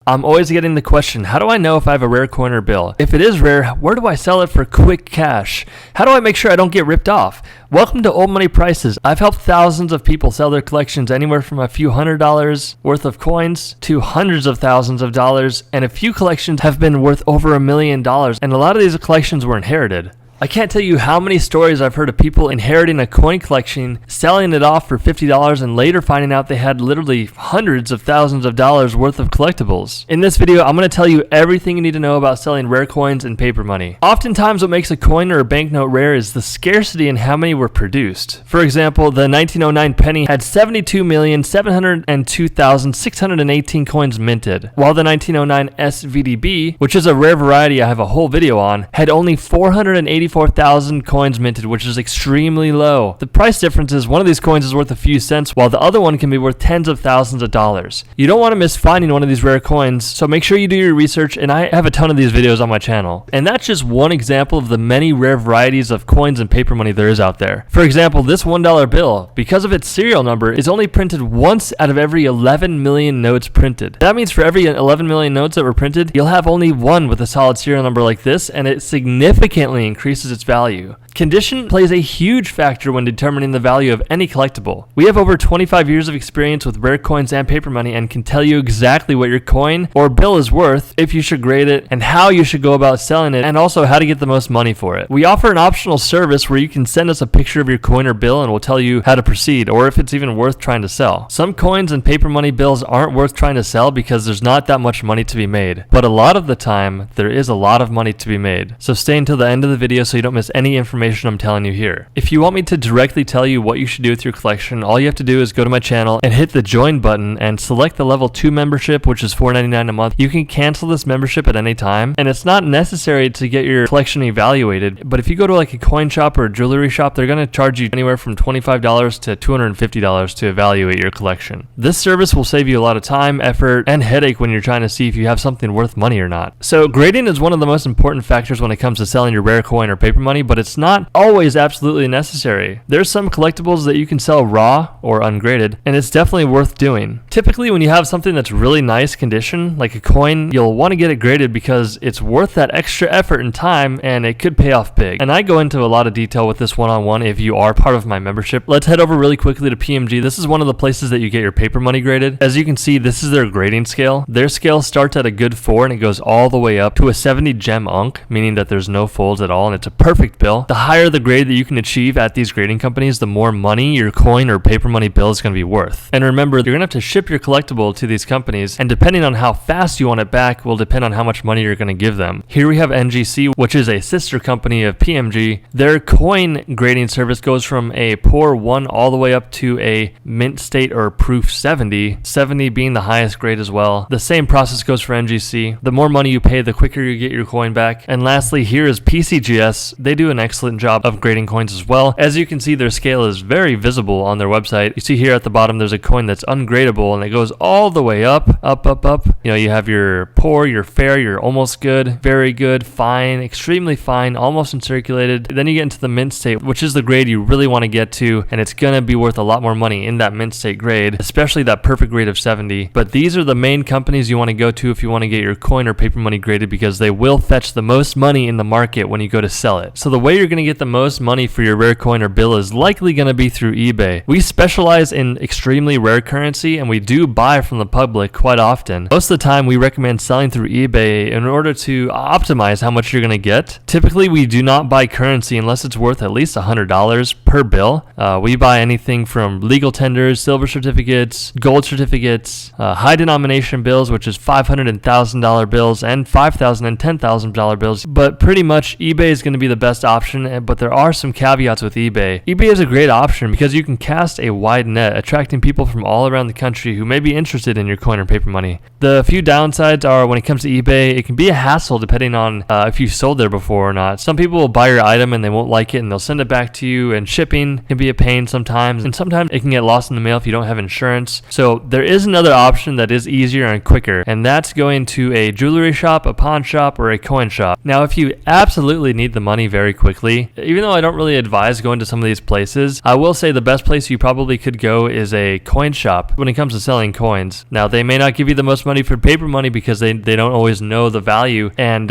I'm always getting the question, how do I know if I have a rare coin or bill? If it is rare, where do I sell it for quick cash? How do I make sure I don't get ripped off? Welcome to Old Money Prices. I've helped thousands of people sell their collections anywhere from a few $100 worth of coins to hundreds of thousands of dollars, and a few collections have been worth over $1 million, and a lot of these collections were inherited. I can't tell you how many stories I've heard of people inheriting a coin collection, selling it off for $50, and later finding out they had literally hundreds of thousands of dollars worth of collectibles. In this video, I'm going to tell you everything you need to know about selling rare coins and paper money. Oftentimes what makes a coin or a banknote rare is the scarcity in how many were produced. For example, the 1909 penny had 72,702,618 coins minted, while the 1909 SVDB, which is a rare variety I have a whole video on, had only 484,000 coins minted, which is extremely low. The price difference is one of these coins is worth a few cents, while the other one can be worth tens of thousands of dollars. You don't want to miss finding one of these rare coins, so make sure you do your research, and I have a ton of these videos on my channel. And that's just one example of the many rare varieties of coins and paper money there is out there. For example, this $1 bill, because of its serial number, is only printed once out of every 11 million notes printed. That means for every 11 million notes that were printed, you'll have only one with a solid serial number like this, and it significantly increases its value. Condition plays a huge factor when determining the value of any collectible. We have over 25 years of experience with rare coins and paper money and can tell you exactly what your coin or bill is worth, if you should grade it, and how you should go about selling it, and also how to get the most money for it. We offer an optional service where you can send us a picture of your coin or bill and we'll tell you how to proceed, or if it's even worth trying to sell. Some coins and paper money bills aren't worth trying to sell because there's not that much money to be made, but a lot of the time there is a lot of money to be made. So stay until the end of the video so you don't miss any information I'm telling you here. If you want me to directly tell you what you should do with your collection, all you have to do is go to my channel and hit the join button and select the level 2 membership, which is $4.99 a month. You can cancel this membership at any time, and it's not necessary to get your collection evaluated, but if you go to like a coin shop or a jewelry shop, they're going to charge you anywhere from $25 to $250 to evaluate your collection. This service will save you a lot of time, effort, and headache when you're trying to see if you have something worth money or not. So grading is one of the most important factors when it comes to selling your rare coin or paper money, but it's not always absolutely necessary. There's some collectibles that you can sell raw or ungraded, and it's definitely worth doing. Typically, when you have something that's really nice condition, like a coin, you'll want to get it graded because it's worth that extra effort and time, and it could pay off big. And I go into a lot of detail with this one-on-one if you are part of my membership. Let's head over really quickly to PMG. This is one of the places that you get your paper money graded. As you can see, this is their grading scale. Their scale starts at a good 4 and it goes all the way up to a 70 gem unk, meaning that there's no folds at all and it's a perfect bill. The higher the grade that you can achieve at these grading companies, the more money your coin or paper money bill is going to be worth. And remember, you're going to have to ship your collectible to these companies, and depending on how fast you want it back will depend on how much money you're going to give them. Here we have NGC, which is a sister company of PMG. Their coin grading service goes from a poor 1 all the way up to a mint state or proof 70 being the highest grade as well. The same process goes for NGC. The more money you pay, the quicker you get your coin back. And lastly, here is PCGS. They do an excellent job of grading coins as well. As you can see, their scale is very visible on their website. You see here at the bottom there's a coin that's ungradable and it goes all the way up. You know, you have your poor, your fair, your almost good, very good, fine, extremely fine, almost uncirculated. Then you get into the mint state, which is the grade you really want to get to, and it's gonna be worth a lot more money in that mint state grade, especially that perfect grade of 70. But these are the main companies you want to go to if you want to get your coin or paper money graded, because they will fetch the most money in the market when you go to sell it. So the way you're going to get the most money for your rare coin or bill is likely going to be through eBay. We specialize in extremely rare currency, and we do buy from the public quite often. Most of the time we recommend selling through eBay in order to optimize how much you're going to get. Typically we do not buy currency unless it's worth at least $100 per bill. We buy anything from legal tenders, silver certificates, gold certificates, high denomination bills, which is $500 and $1,000 bills, and $5,000 and $10,000 bills. But pretty much eBay is going to be the best option, but there are some caveats with eBay. eBay is a great option because you can cast a wide net, attracting people from all around the country who may be interested in your coin or paper money. The few downsides are when it comes to eBay, it can be a hassle depending on if you've sold there before or not. Some people will buy your item and they won't like it and they'll send it back to you, and shipping can be a pain sometimes, and sometimes it can get lost in the mail if you don't have insurance. So there is another option that is easier and quicker, and that's going to a jewelry shop, a pawn shop, or a coin shop. Now if you absolutely need the money very quickly, quality. Even though I don't really advise going to some of these places, I will say the best place you probably could go is a coin shop when it comes to selling coins. Now, they may not give you the most money for paper money because they don't always know the value. And,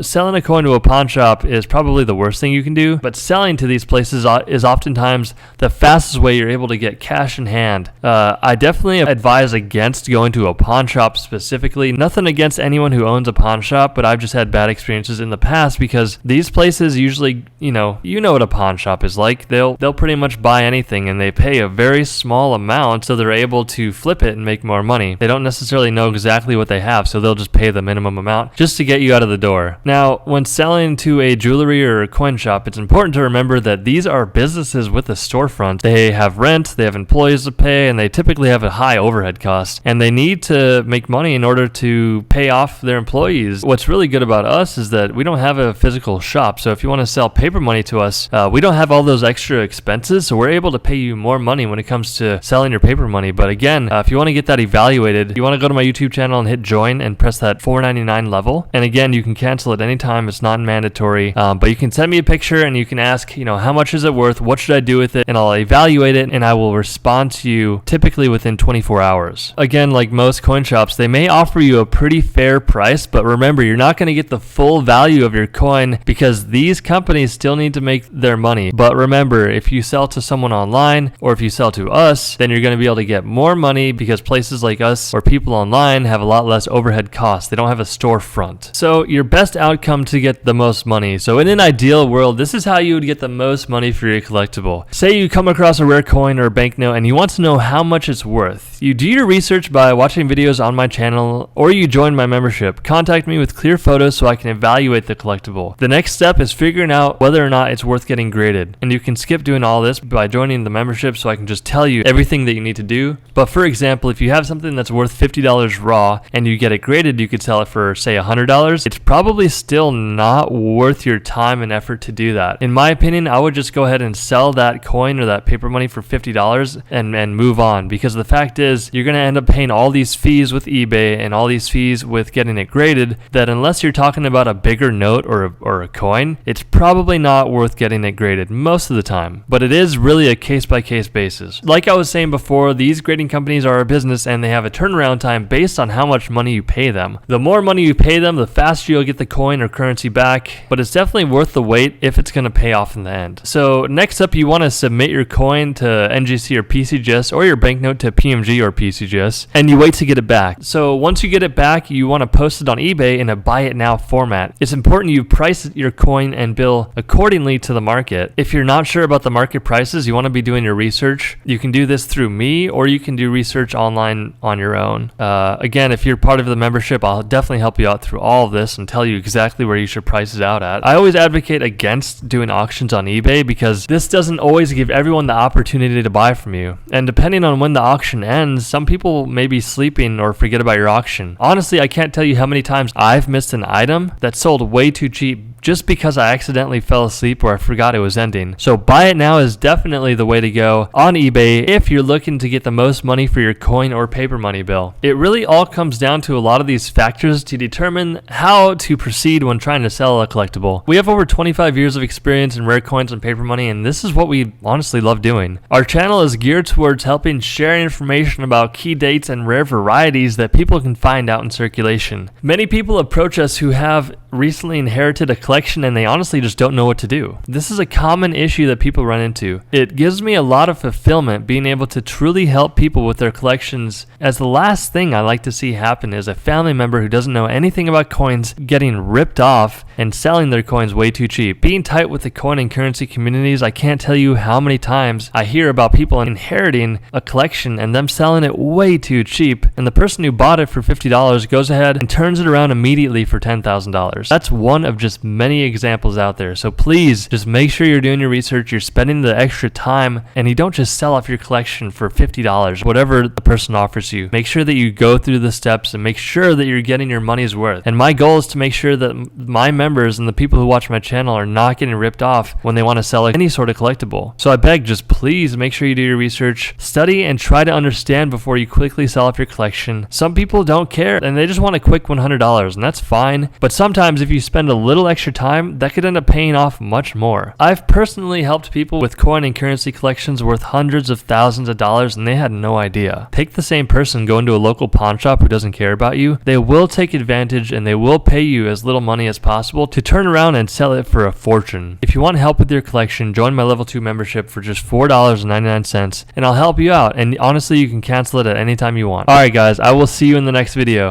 selling a coin to a pawn shop is probably the worst thing you can do. But selling to these places is oftentimes the fastest way you're able to get cash in hand. I definitely advise against going to a pawn shop specifically. Nothing against anyone who owns a pawn shop, but I've just had bad experiences in the past because these places usually, you know what a pawn shop is like. They'll pretty much buy anything and they pay a very small amount so they're able to flip it and make more money. They don't necessarily know exactly what they have, so they'll just pay the minimum amount just to get you out of the door. Now, when selling to a jewelry or a coin shop, it's important to remember that these are businesses with a storefront. They have rent, they have employees to pay, and they typically have a high overhead cost, and they need to make money in order to pay off their employees. What's really good about us is that we don't have a physical shop, so if you want to sell paper money to us, we don't have all those extra expenses, so we're able to pay you more money when it comes to selling your paper money. But again, if you want to get that evaluated, you want to go to my YouTube channel and hit join and press that $4.99 level. And again, you can cancel at any time. It's not mandatory, but you can send me a picture and you can ask, how much is it worth? What should I do with it? And I'll evaluate it and I will respond to you typically within 24 hours. Again, like most coin shops, they may offer you a pretty fair price, but remember, you're not going to get the full value of your coin because these companies still need to make their money. But remember, if you sell to someone online or if you sell to us, then you're going to be able to get more money because places like us or people online have a lot less overhead costs. They don't have a storefront. So your best outcome to get the most money. So in an ideal world, this is how you would get the most money for your collectible. Say you come across a rare coin or a banknote and you want to know how much it's worth. You do your research by watching videos on my channel or you join my membership. Contact me with clear photos so I can evaluate the collectible. The next step is figuring out whether or not it's worth getting graded. And you can skip doing all this by joining the membership so I can just tell you everything that you need to do. But for example, if you have something that's worth $50 raw and you get it graded, you could sell it for say $100. It's probably still not worth your time and effort to do that. In my opinion, I would just go ahead and sell that coin or that paper money for $50 and move on, because the fact is you're going to end up paying all these fees with eBay and all these fees with getting it graded that unless you're talking about a bigger note or a coin, it's probably not worth getting it graded most of the time. But it is really a case-by-case basis. Like I was saying before, these grading companies are a business and they have a turnaround time based on how much money you pay them. The more money you pay them, the faster you'll get the coin or currency back, but it's definitely worth the wait if it's going to pay off in the end. So next up, you want to submit your coin to NGC or PCGS or your banknote to PMG or PCGS, and you wait to get it back. So once you get it back, you want to post it on eBay in a buy it now format. It's important you price your coin and bill accordingly to the market. If you're not sure about the market prices, you want to be doing your research. You can do this through me or you can do research online on your own. Again, if you're part of the membership, I'll definitely help you out through all of this and tell you exactly where you should price it out at. I always advocate against doing auctions on eBay because this doesn't always give everyone the opportunity to buy from you. And depending on when the auction ends, some people may be sleeping or forget about your auction. Honestly, I can't tell you how many times I've missed an item that sold way too cheap just because I accidentally fell asleep or I forgot it was ending. So buy it now is definitely the way to go on eBay if you're looking to get the most money for your coin or paper money bill. It really all comes down to a lot of these factors to determine how to proceed when trying to sell a collectible. We have over 25 years of experience in rare coins and paper money, and this is what we honestly love doing. Our channel is geared towards helping share information about key dates and rare varieties that people can find out in circulation. Many people approach us who have recently inherited a collection and they honestly just don't know what to do. This is a common issue that people run into. It gives me a lot of fulfillment being able to truly help people with their collections, as the last thing I like to see happen is a family member who doesn't know anything about coins getting ripped off and selling their coins way too cheap. Being tight with the coin and currency communities, I can't tell you how many times I hear about people inheriting a collection and them selling it way too cheap, and the person who bought it for $50 goes ahead and turns it around immediately for $10,000. That's one of just many examples out there. So please just make sure you're doing your research, you're spending the extra time, and you don't just sell off your collection for $50, whatever the person offers you. Make sure that you go through the steps and make sure that you're getting your money's worth. And my goal is to make sure that my members and the people who watch my channel are not getting ripped off when they want to sell any sort of collectible. So I beg, just please make sure you do your research, study, and try to understand before you quickly sell off your collection. Some people don't care and they just want a quick $100, and that's fine. But sometimes if you spend a little extra your time, that could end up paying off much more. I've personally helped people with coin and currency collections worth hundreds of thousands of dollars and they had no idea. Take the same person, go into a local pawn shop who doesn't care about you, they will take advantage and they will pay you as little money as possible to turn around and sell it for a fortune. If you want help with your collection, join my level 2 membership for just $4.99 and I'll help you out, and honestly you can cancel it at any time you want. Alright guys, I will see you in the next video.